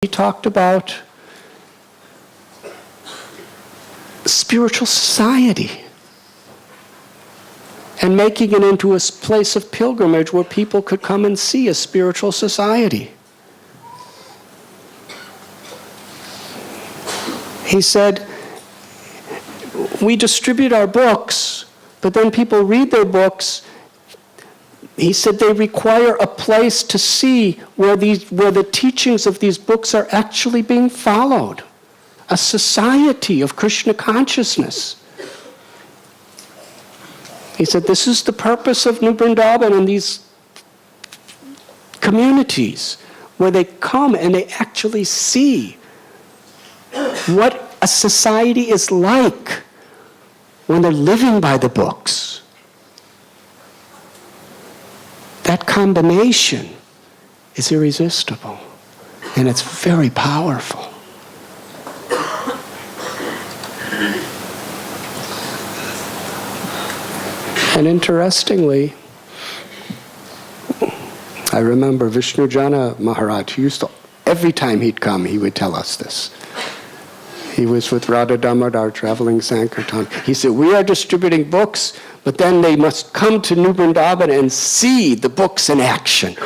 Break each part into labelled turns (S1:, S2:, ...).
S1: He talked about spiritual society and making it into a place of pilgrimage where people could come and see a spiritual society. He said, we distribute our books, but then people read their books. He said they require a place to see where the teachings of these books are actually being followed. A society of Krishna consciousness. He said this is the purpose of New Vrindavan and these communities where they come and they actually see what a society is like when they're living by the books. That combination is irresistible, and it's very powerful. And interestingly, I remember Vishnujana Maharaj, he used to, every time he'd come, he would tell us this. He was with Radha Damodar traveling Sankirtan. He said, we are distributing books, but then they must come to New Vrindavan and see the books in action.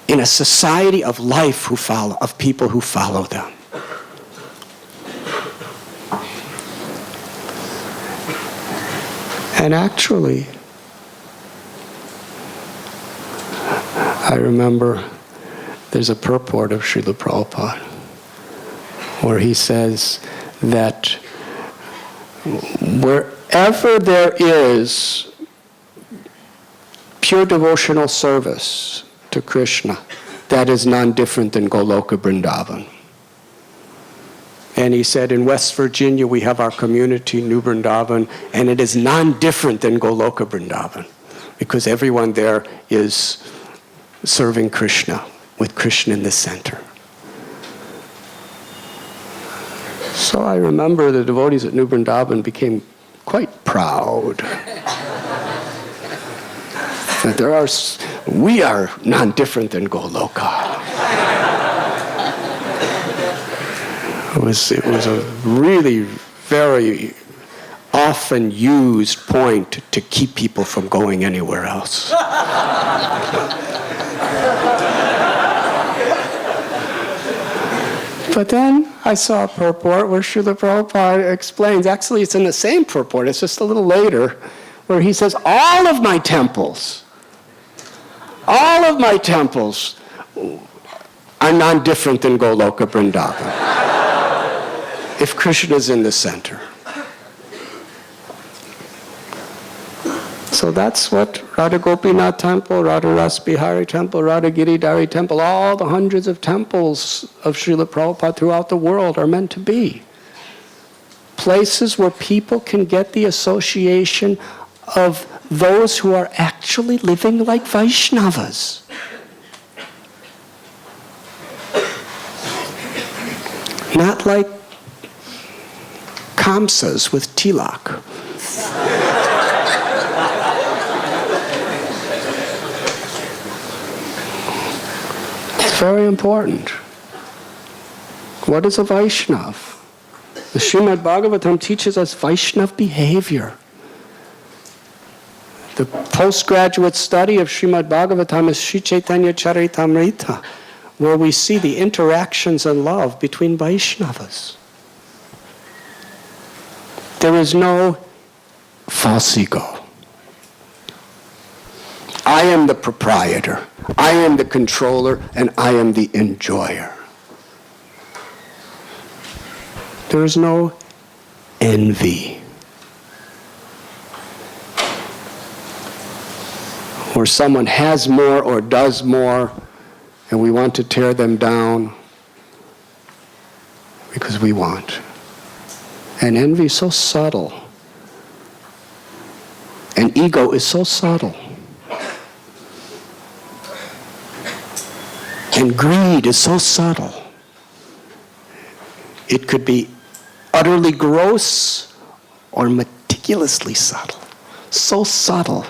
S1: In a society of life of people who follow them. And actually, I remember there's a purport of Srila Prabhupada where he says that wherever there is pure devotional service to Krishna, that is none different than Goloka Vrindavan. And he said, in West Virginia, we have our community, New Vrindavan, and it is none different than Goloka Vrindavan, because everyone there is serving Krishna, with Krishna in the center. So I remember the devotees at New Vrindavan became quite proud. That we are none different than Goloka. It was a really very often used point to keep people from going anywhere else. But then I saw a purport where Srila Prabhupada explains, actually it's in the same purport, it's just a little later, where he says, all of my temples are none different than Goloka Vrindavan. If Krishna is in the center. So that's what Radha Gopinath Temple, Radha Ras Bihari Temple, Radha Giridhari Temple, all the hundreds of temples of Srila Prabhupada throughout the world are meant to be. Places where people can get the association of those who are actually living like Vaishnavas. Not like Kamsas with Tilak. It's very important. What is a Vaishnav? The Srimad Bhagavatam teaches us Vaishnav behavior. The postgraduate study of Srimad Bhagavatam is Sri Chaitanya Charitamrita, where we see the interactions and love between Vaishnavas. There is no false ego. I am the proprietor, I am the controller, and I am the enjoyer. There is no envy. Where someone has more or does more, and we want to tear them down because we want. And envy is so subtle. And ego is so subtle. And greed is so subtle. It could be utterly gross or meticulously subtle. So subtle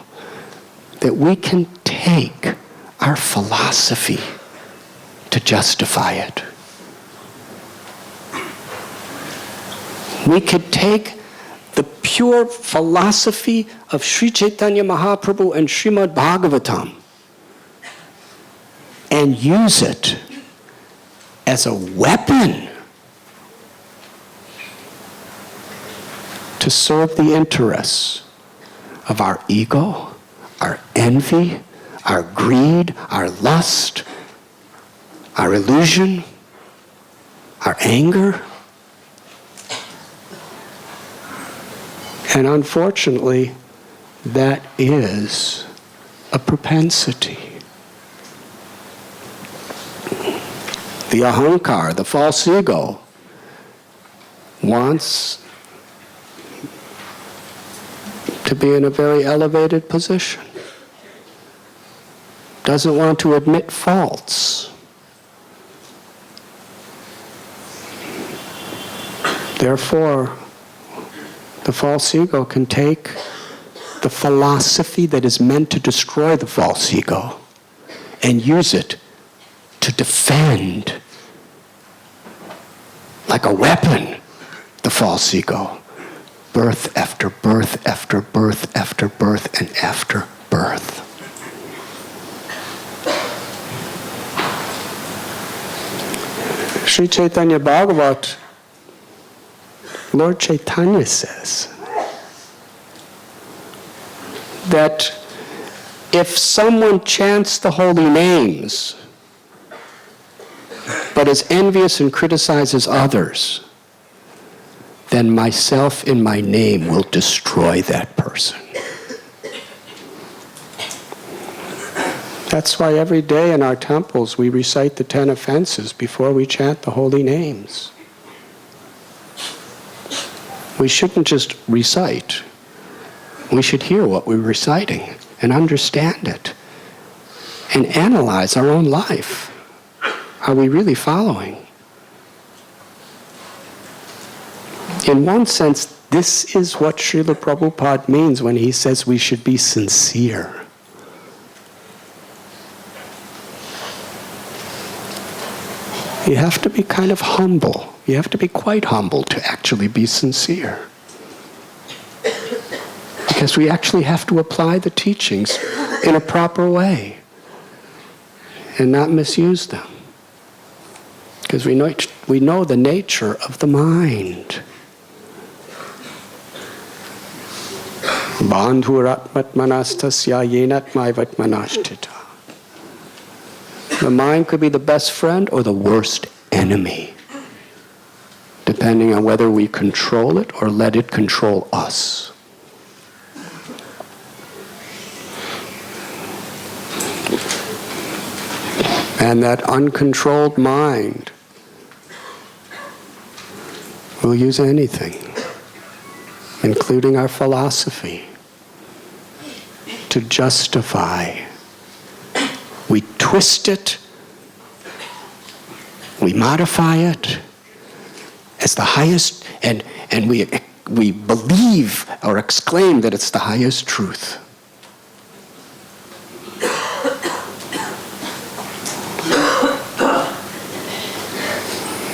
S1: that we can take our philosophy to justify it. We could take the pure philosophy of Sri Chaitanya Mahaprabhu and Srimad Bhagavatam and use it as a weapon to serve the interests of our ego, our envy, our greed, our lust, our illusion, our anger. And unfortunately, that is a propensity. The ahankar, the false ego, wants to be in a very elevated position. Doesn't want to admit faults. Therefore, the false ego can take the philosophy that is meant to destroy the false ego and use it to defend, like a weapon, the false ego. Birth after birth after birth after birth and after birth. Sri Chaitanya Bhagavat, Lord Chaitanya says that if someone chants the holy names but is envious and criticizes others, then myself in my name will destroy that person. That's why every day in our temples we recite the 10 offenses before we chant the holy names. We shouldn't just recite. We should hear what we're reciting and understand it and analyze our own life. Are we really following? In one sense, this is what Srila Prabhupada means when he says we should be sincere. You have to be kind of humble. You have to be quite humble to actually be sincere. Because we actually have to apply the teachings in a proper way and not misuse them. Because we know the nature of the mind. Bandhuratmatmanastasya yenatmaivatmanashtita. The mind could be the best friend or the worst enemy, depending on whether we control it or let it control us. And that uncontrolled mind will use anything, including our philosophy, to justify. We twist it, we modify it as the highest, and we believe or exclaim that it's the highest truth.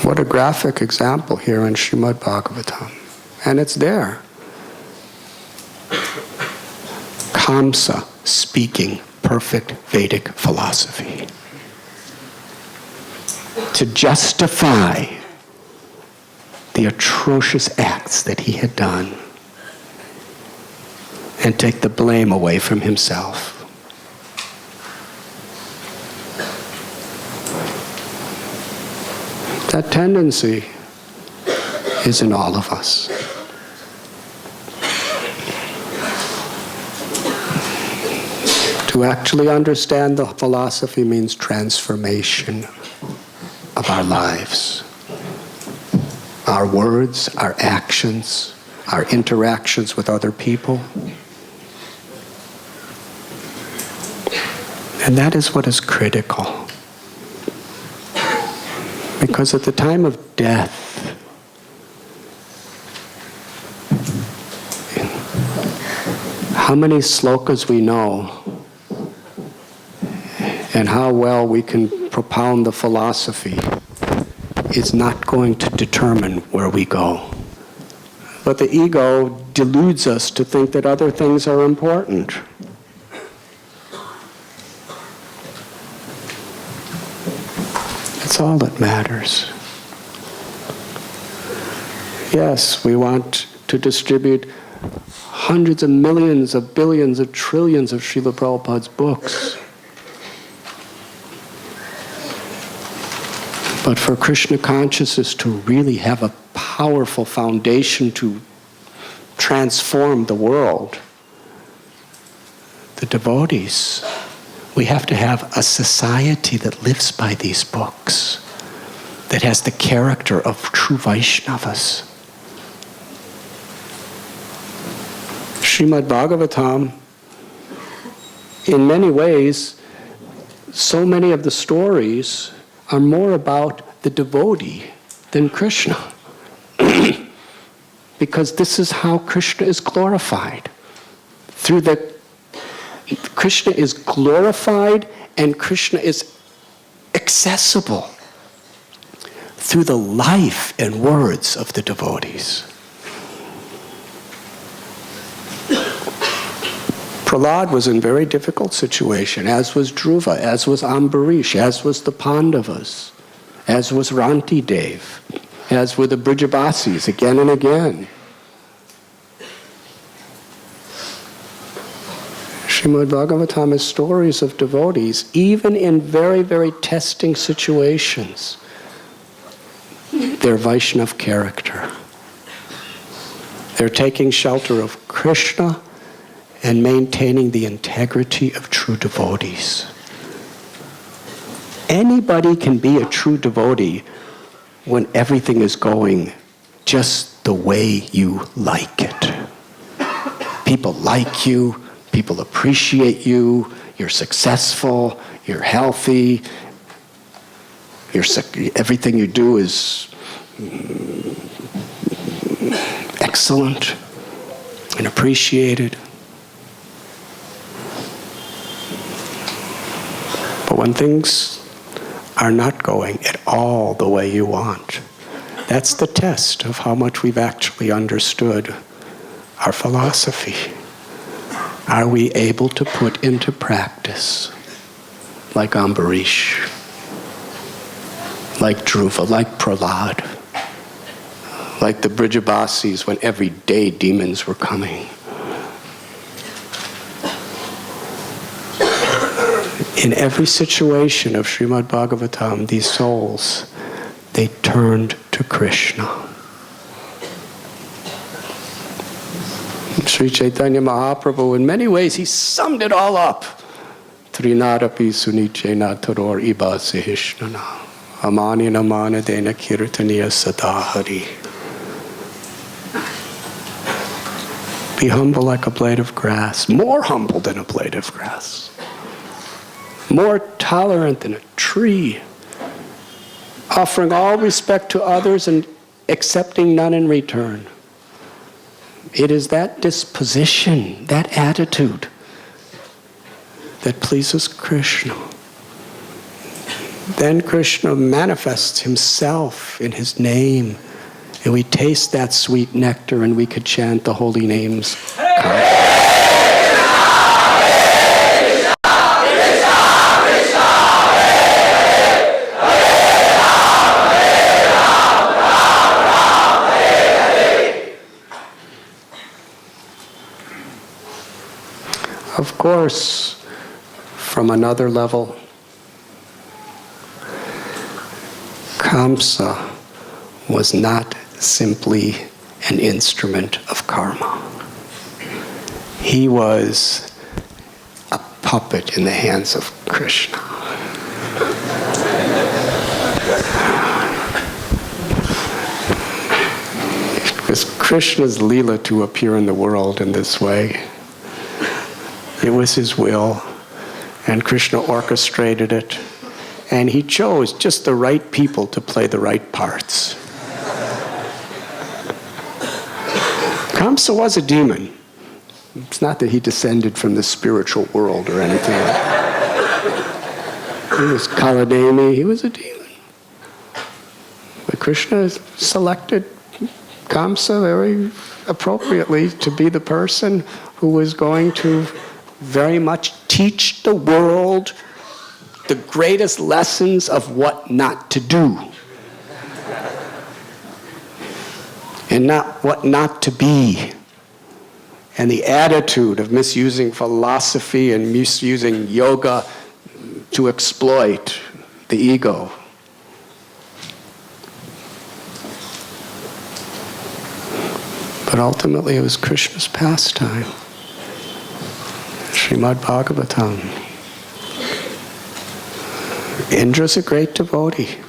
S1: What a graphic example here in Srimad Bhagavatam. And it's there. Kamsa speaking perfect Vedic philosophy. To justify the atrocious acts that he had done and take the blame away from himself. That tendency is in all of us. To actually understand the philosophy means transformation of our lives. Our words, our actions, our interactions with other people. And that is what is critical. Because at the time of death, how many slokas we know and how well we can propound the philosophy is not going to determine where we go. But the ego deludes us to think that other things are important. That's all that matters. Yes, we want to distribute hundreds of millions of billions of trillions of Srila Prabhupada's books. But for Krishna consciousness to really have a powerful foundation to transform the world, the devotees, we have to have a society that lives by these books, that has the character of true Vaishnavas. Srimad Bhagavatam, in many ways, so many of the stories are more about the devotee than Krishna. Because this is how Krishna is glorified. Krishna is glorified and Krishna is accessible through the life and words of the devotees. Prahlad was in a very difficult situation, as was Dhruva, as was Ambarish, as was the Pandavas, as was Rantidev, as were the Brijabasis again and again. Srimad Bhagavatam is stories of devotees, even in very, very testing situations. They're Vaishnav character. They're taking shelter of Krishna and maintaining the integrity of true devotees. Anybody can be a true devotee when everything is going just the way you like it. People like you, people appreciate you, you're successful, you're healthy, everything you do is excellent and appreciated. But when things are not going at all the way you want, that's the test of how much we've actually understood our philosophy. Are we able to put into practice, like Ambarish, like Dhruva, like Prahlad, like the Brijabasis when every day demons were coming? In every situation of Srimad Bhagavatam, these souls, they turned to Krishna. Sri Chaitanya Mahaprabhu, in many ways, he summed it all up. Trinadapi sunichena taror iba sihishnana amani namana dena kirtaniya sadahari. Be humble like a blade of grass, more humble than a blade of grass. More tolerant than a tree, offering all respect to others and accepting none in return. It is that disposition, that attitude, that pleases Krishna. Then Krishna manifests himself in his name, and we taste that sweet nectar and we could chant the holy names. Of course, from another level, Kamsa was not simply an instrument of karma. He was a puppet in the hands of Krishna. It was Krishna's Leela to appear in the world in this way. It was his will, and Krishna orchestrated it, and he chose just the right people to play the right parts. Kamsa was a demon. It's not that he descended from the spiritual world or anything like that. He was Kalademi, he was a demon. But Krishna selected Kamsa very appropriately to be the person who was going to very much teach the world the greatest lessons of what not to do. And not what not to be. And the attitude of misusing philosophy and misusing yoga to exploit the ego. But ultimately it was Krishna's pastime. Srimad Bhagavatam. Indra's a great devotee.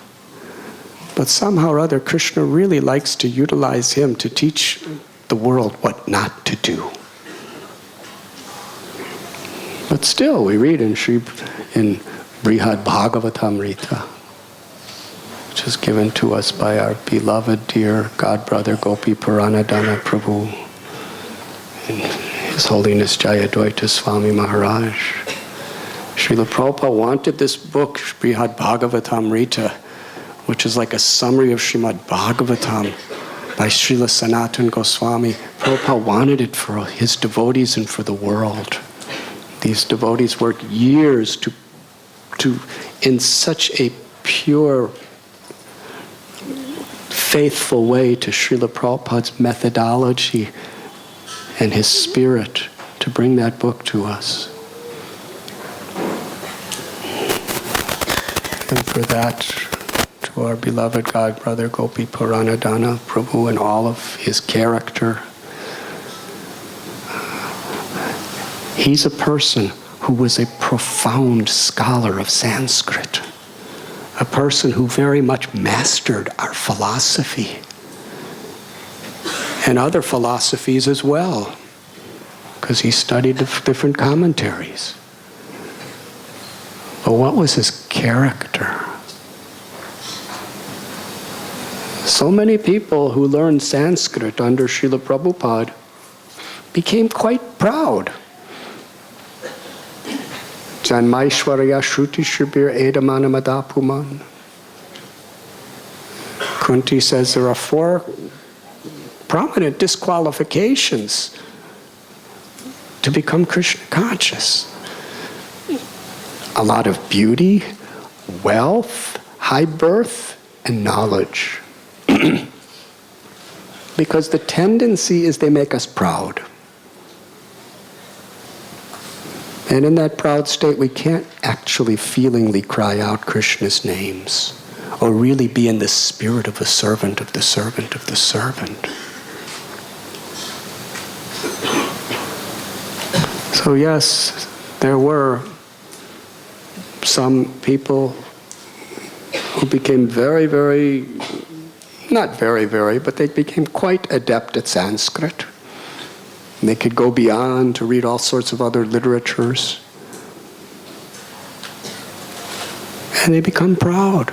S1: But somehow or other, Krishna really likes to utilize him to teach the world what not to do. But still, we read in Srimad Bhagavatam, which is given to us by our beloved, dear godbrother Gopi Puranadana Prabhu, and His Holiness Jayadvaita Swami Maharaj. Srila Prabhupada wanted this book, Srimad Bhagavatam Rita, which is like a summary of Srimad Bhagavatam by Srila Sanatana Goswami. Prabhupada wanted it for his devotees and for the world. These devotees worked years to in such a pure, faithful way to Srila Prabhupada's methodology and his spirit to bring that book to us. And for that, to our beloved godbrother Gopi Puranadana Prabhu and all of his character. He's a person who was a profound scholar of Sanskrit, a person who very much mastered our philosophy and other philosophies as well, because he studied the different commentaries. But what was his character? So many people who learned Sanskrit under Srila Prabhupada became quite proud. Janmaishwarya Shruti Shubir Edamanamadhapuman. Kunti says there are 4 prominent disqualifications to become Krishna conscious. A lot of beauty, wealth, high birth, and knowledge. Because the tendency is they make us proud. And in that proud state, we can't actually feelingly cry out Krishna's names, or really be in the spirit of a servant of the servant of the servant. So yes, there were some people who became very, very, not very, very, but they became quite adept at Sanskrit. And they could go beyond to read all sorts of other literatures. And they become proud.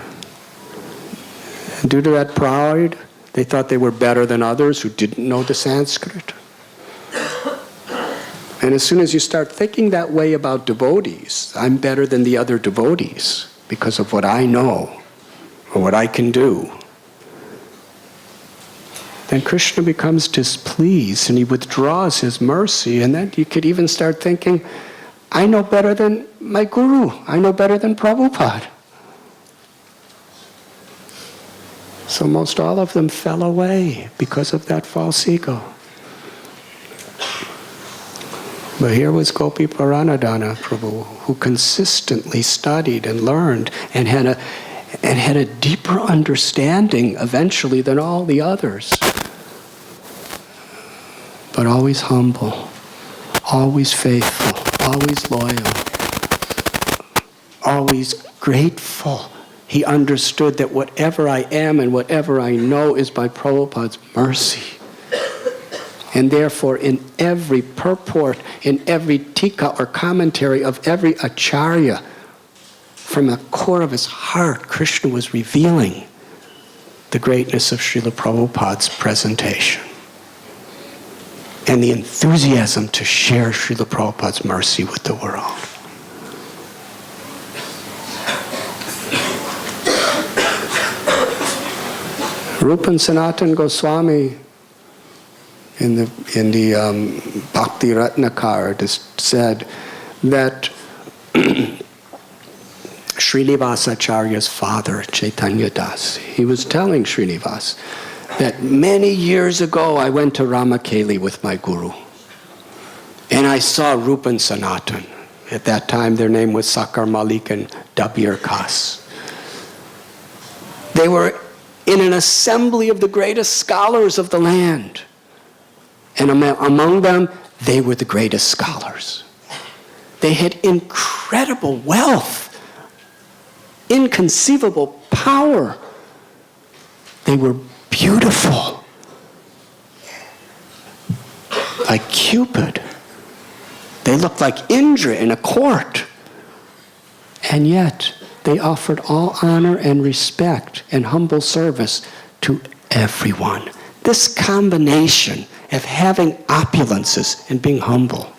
S1: And due to that pride, they thought they were better than others who didn't know the Sanskrit. And as soon as you start thinking that way about devotees, I'm better than the other devotees because of what I know or what I can do, then Krishna becomes displeased and he withdraws his mercy. And then you could even start thinking, I know better than my guru. I know better than Prabhupada. So most all of them fell away because of that false ego. But here was Gopi Puranadana Prabhu, who consistently studied and learned and had a deeper understanding eventually than all the others. But always humble, always faithful, always loyal, always grateful. He understood that whatever I am and whatever I know is by Prabhupada's mercy. And therefore, in every purport, in every tika or commentary of every acharya, from the core of his heart, Krishna was revealing the greatness of Srila Prabhupada's presentation and the enthusiasm to share Srila Prabhupada's mercy with the world. Rupa and Sanatana Goswami in the Bhakti Ratnakara said that Srinivasacharya's father, Chaitanya Das, he was telling Srinivas that many years ago I went to Ramakeli with my guru and I saw Rupa and Sanatan. At that time their name was Sakar Malik and Dabir Khas. They were in an assembly of the greatest scholars of the land. And among them, they were the greatest scholars. They had incredible wealth, inconceivable power. They were beautiful, like Cupid. They looked like Indra in a court. And yet, they offered all honor and respect and humble service to everyone. This combination of having opulences and being humble.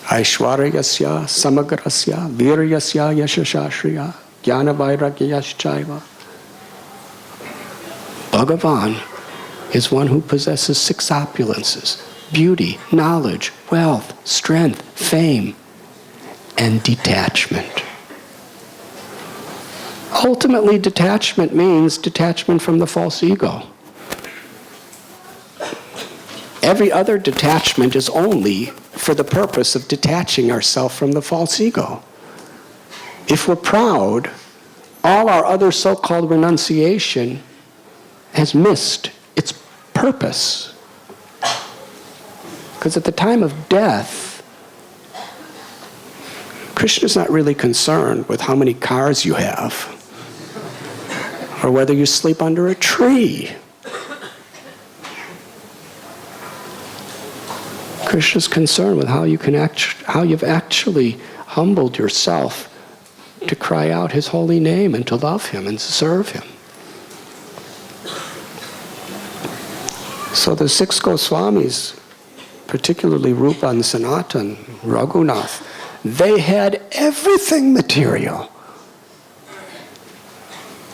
S1: Aishwaryasya samagrasya viryasya yashashashriya jnana vairagyayaschaiva. Bhagavan is one who possesses 6 opulences: beauty, knowledge, wealth, strength, fame, and detachment. Ultimately, detachment means detachment from the false ego. Every other detachment is only for the purpose of detaching ourselves from the false ego. If we're proud, all our other so-called renunciation has missed its purpose. Because at the time of death, Krishna's not really concerned with how many cars you have or whether you sleep under a tree. Krishna's concerned with how you've actually humbled yourself to cry out His holy name and to love Him and to serve Him. So the 6 Goswamis, particularly Rupa and Sanatan, Raghunath, they had everything material.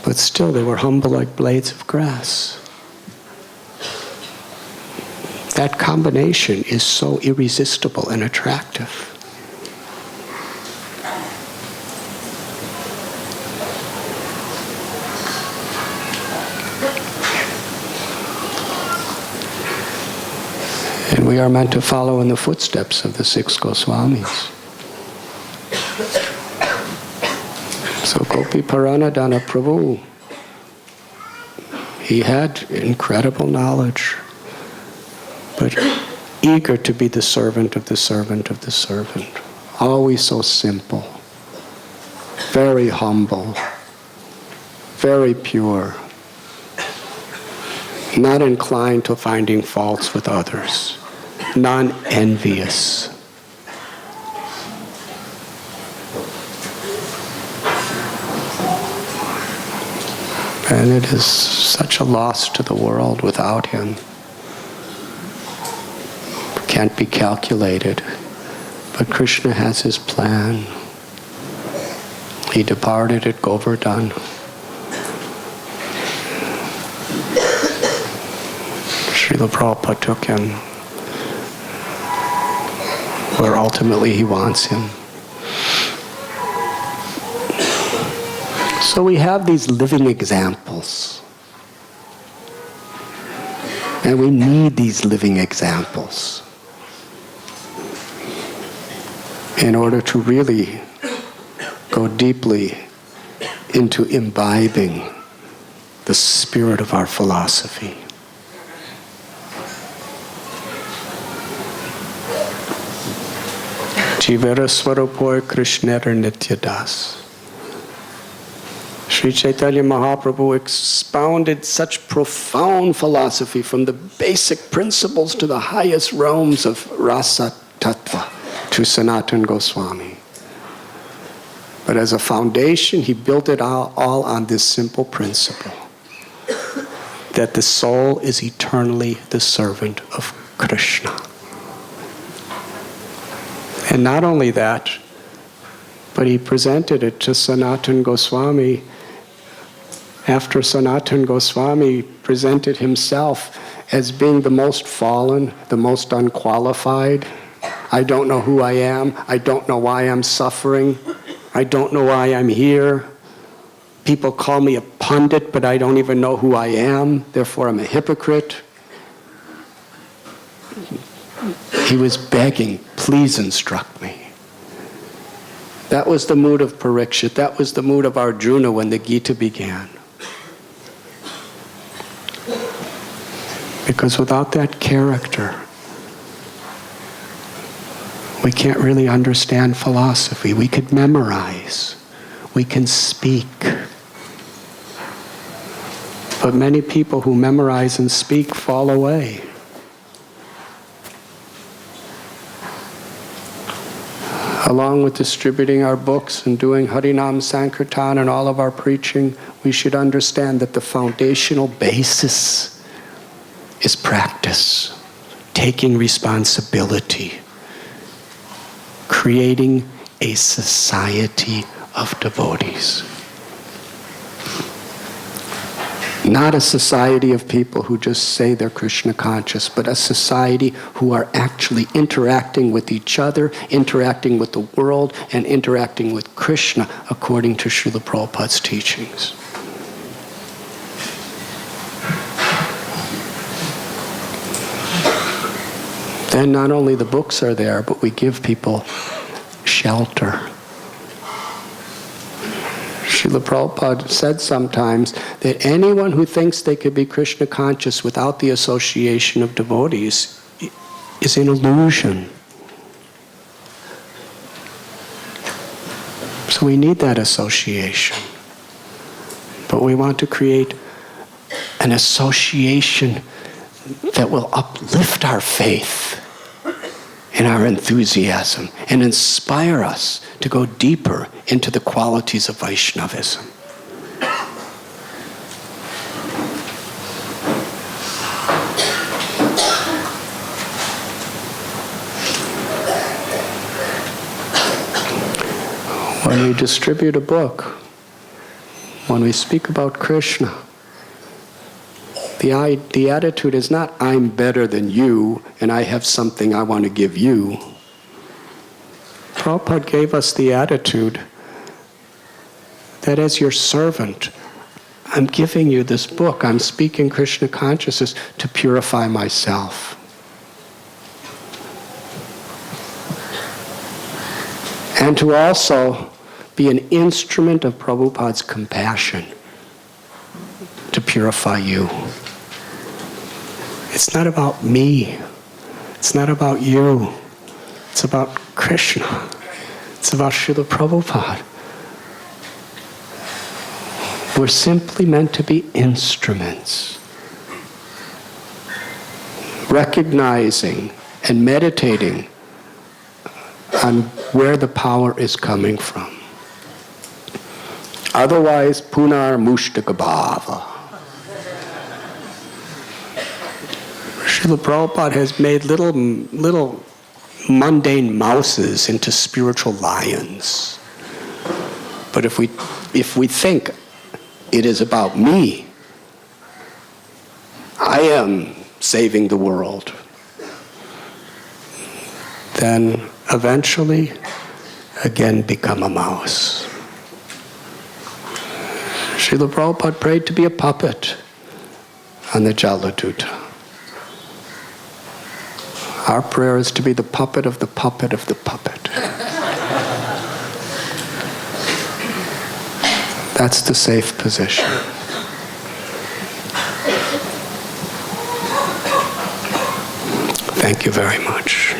S1: But still they were humble like blades of grass. That combination is so irresistible and attractive. And we are meant to follow in the footsteps of the 6 Goswamis. So Gopi Paranadhana Prabhu, he had incredible knowledge, but eager to be the servant of the servant of the servant. Always so simple, very humble, very pure, not inclined to finding faults with others, non-envious. And it is such a loss to the world without him. Can't be calculated. But Krishna has his plan. He departed at Govardhan. Srila Prabhupada took him where ultimately he wants him. So we have these living examples. And we need these living examples in order to really go deeply into imbibing the spirit of our philosophy. Jivara Swarupoy Krishnera Nityadas. Sri Chaitanya Mahaprabhu expounded such profound philosophy from the basic principles to the highest realms of rasa tattva to Sanatana Goswami. But as a foundation, he built it all on this simple principle, that the soul is eternally the servant of Krishna. And not only that, but he presented it to Sanatana Goswami After Sanatana Goswami presented himself as being the most fallen, the most unqualified, I don't know who I am, I don't know why I'm suffering, I don't know why I'm here. People call me a pundit, but I don't even know who I am, therefore I'm a hypocrite. He was begging, please instruct me. That was the mood of Parikshit. That was the mood of Arjuna when the Gita began. Because without that character, we can't really understand philosophy. We could memorize. We can speak. But many people who memorize and speak fall away. Along with distributing our books and doing Harinam Sankirtan and all of our preaching, we should understand that the foundational basis is practice, taking responsibility, creating a society of devotees. Not a society of people who just say they're Krishna conscious, but a society who are actually interacting with each other, interacting with the world, and interacting with Krishna according to Srila Prabhupada's teachings. Then not only the books are there, but we give people shelter. Srila Prabhupada said sometimes that anyone who thinks they could be Krishna conscious without the association of devotees is an illusion. So we need that association. But we want to create an association that will uplift our faith and our enthusiasm and inspire us to go deeper into the qualities of Vaishnavism. When we distribute a book, when we speak about Krishna, the attitude is not, I'm better than you and I have something I want to give you. Prabhupada gave us the attitude that as your servant, I'm giving you this book, I'm speaking Krishna consciousness to purify myself. And to also be an instrument of Prabhupada's compassion to purify you. It's not about me. It's not about you. It's about Krishna. It's about Srila Prabhupada. We're simply meant to be instruments, recognizing and meditating on where the power is coming from. Otherwise, punar mushtaka bhava. Srila Prabhupada has made little mundane mouses into spiritual lions. But if we think it is about me, I am saving the world, then eventually again become a mouse. Srila Prabhupada prayed to be a puppet on the Jaladuta. Our prayer is to be the puppet of the puppet of the puppet. That's the safe position. Thank you very much.